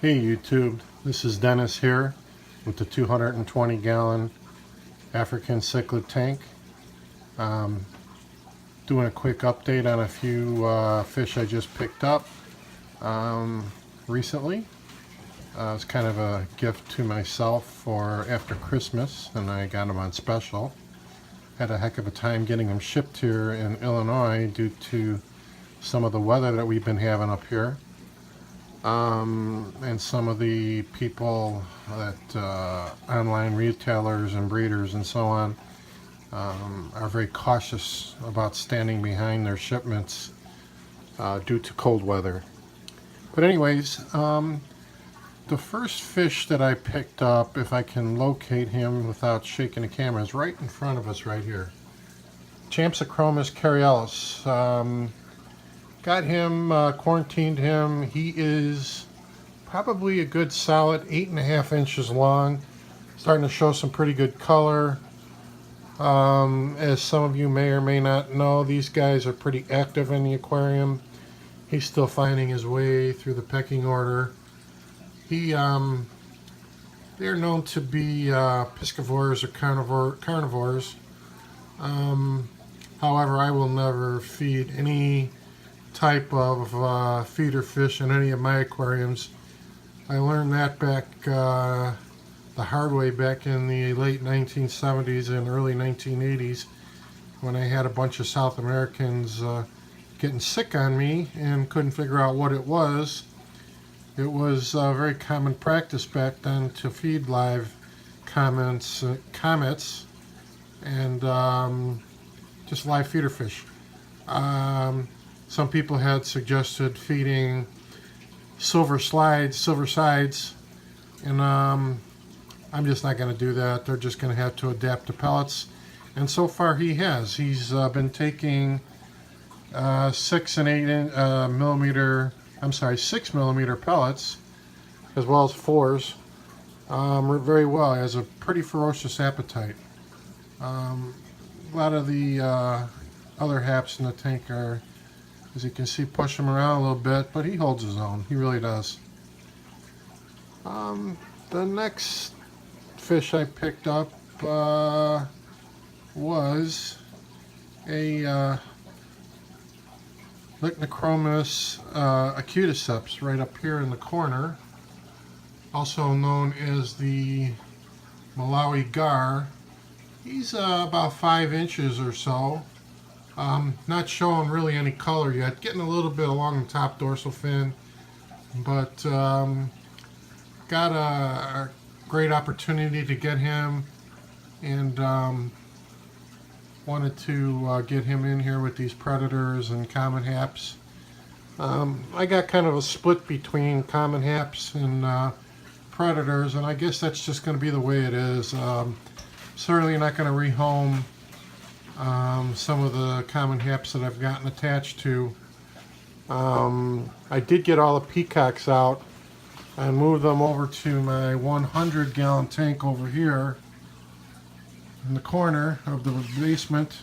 Hey YouTube, this is Dennis here with the 220 gallon African cichlid tank. Doing a quick update on a few fish I just picked up recently. It's kind of a gift to myself for after Christmas, and I got them on special. Had a heck of a time getting them shipped here in Illinois due to some of the weather that we've been having up here. And some of the people that online retailers and breeders and so on are very cautious about standing behind their shipments due to cold weather. But anyways, the first fish that I picked up, if I can locate him without shaking the camera, is right in front of us right here. Champsochromis caereleus. Got him, quarantined him. He is probably a good solid 8.5 inches long. Starting to show some pretty good color. As some of you may or may not know, these guys are pretty active in the aquarium. He's still finding his way through the pecking order. They're known to be piscivores or carnivores. However, I will never feed any type of feeder fish in any of my aquariums. I learned that back the hard way back in the late 1970s and early 1980s when I had a bunch of South Americans getting sick on me and couldn't figure out what it was. It was very common practice back then to feed live comets and just live feeder fish. Some people had suggested feeding silver sides, and I'm just not going to do that. They're just going to have to adapt to pellets, and so far he has. He's been taking 6 millimeter pellets, as well as 4s, very well. He has a pretty ferocious appetite. A lot of the other haps in the tank are, as you can see, push him around a little bit, but he holds his own. He really does. The next fish I picked up was a Lichnochromis acuticeps right up here in the corner, also known as the Malawi Gar. He's about 5 inches or so. Not showing really any color yet, getting a little bit along the top dorsal fin, but got a great opportunity to get him, and wanted to get him in here with these predators and common haps. I got kind of a split between common haps and predators, and I guess that's just going to be the way it is. Certainly not going to rehome some of the common haps that I've gotten attached to. I did get all the peacocks out and moved them over to my 100 gallon tank over here in the corner of the basement.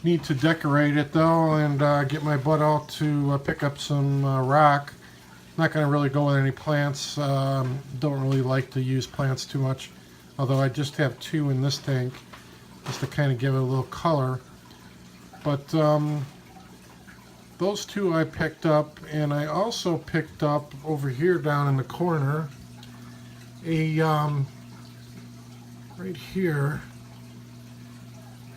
Need to decorate it though, and get my butt out to pick up some rock. Not going to really go with any plants. Don't really like to use plants too much, although I just have 2 in this tank, just to kind of give it a little color. But those 2 I picked up, and I also picked up over here down in the corner a right here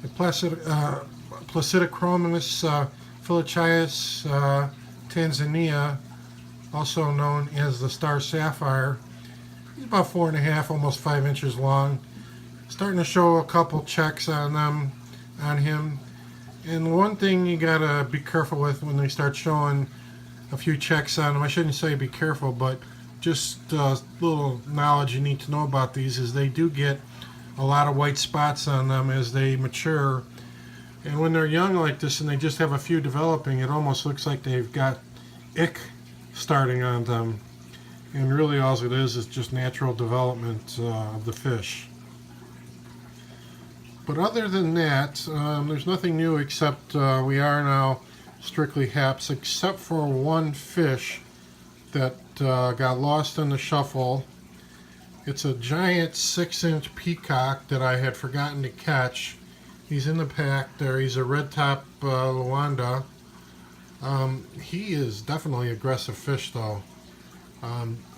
a Placidichromis phenochilus Tanzania, also known as the Star Sapphire. He's about 4.5, almost 5 inches long. Starting to show a couple checks on him. And one thing you gotta be careful with when they start showing a few checks on them, I shouldn't say be careful, but just little knowledge you need to know about these is they do get a lot of white spots on them as they mature. And when they're young like this and they just have a few developing, it almost looks like they've got ick starting on them. And really all it is just natural development of the fish. But other than that, there's nothing new except we are now strictly haps, except for one fish that got lost in the shuffle. It's a giant 6-inch peacock that I had forgotten to catch. He's in the pack there. He's a red top Luanda. He is definitely aggressive fish though.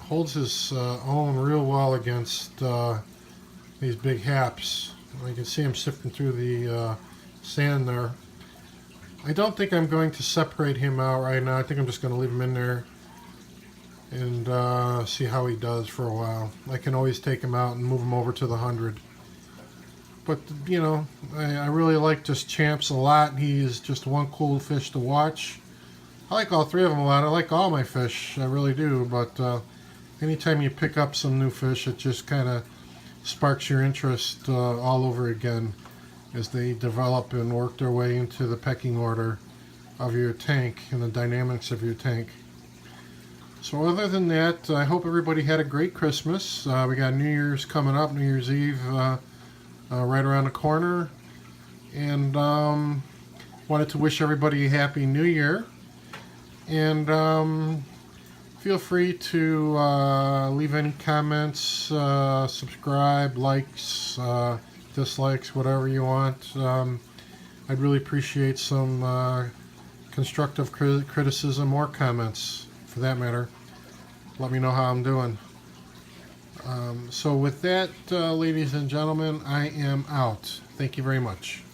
Holds his own real well against these big haps. You can see him sifting through the sand there. I don't think I'm going to separate him out right now. I think I'm just going to leave him in there and see how he does for a while. I can always take him out and move him over to the 100. But, you know, I really like this Champs a lot. He is just one cool fish to watch. I like all three of them a lot. I like all my fish. I really do. But anytime you pick up some new fish, it just kind of sparks your interest all over again as they develop and work their way into the pecking order of your tank and the dynamics of your tank. So other than that, I hope everybody had a great Christmas. We got New Year's coming up, New Year's Eve right around the corner. And wanted to wish everybody a Happy New Year. And feel free to leave any comments, subscribe, likes, dislikes, whatever you want. I'd really appreciate some constructive criticism or comments, for that matter. Let me know how I'm doing. So with that, ladies and gentlemen, I am out. Thank you very much.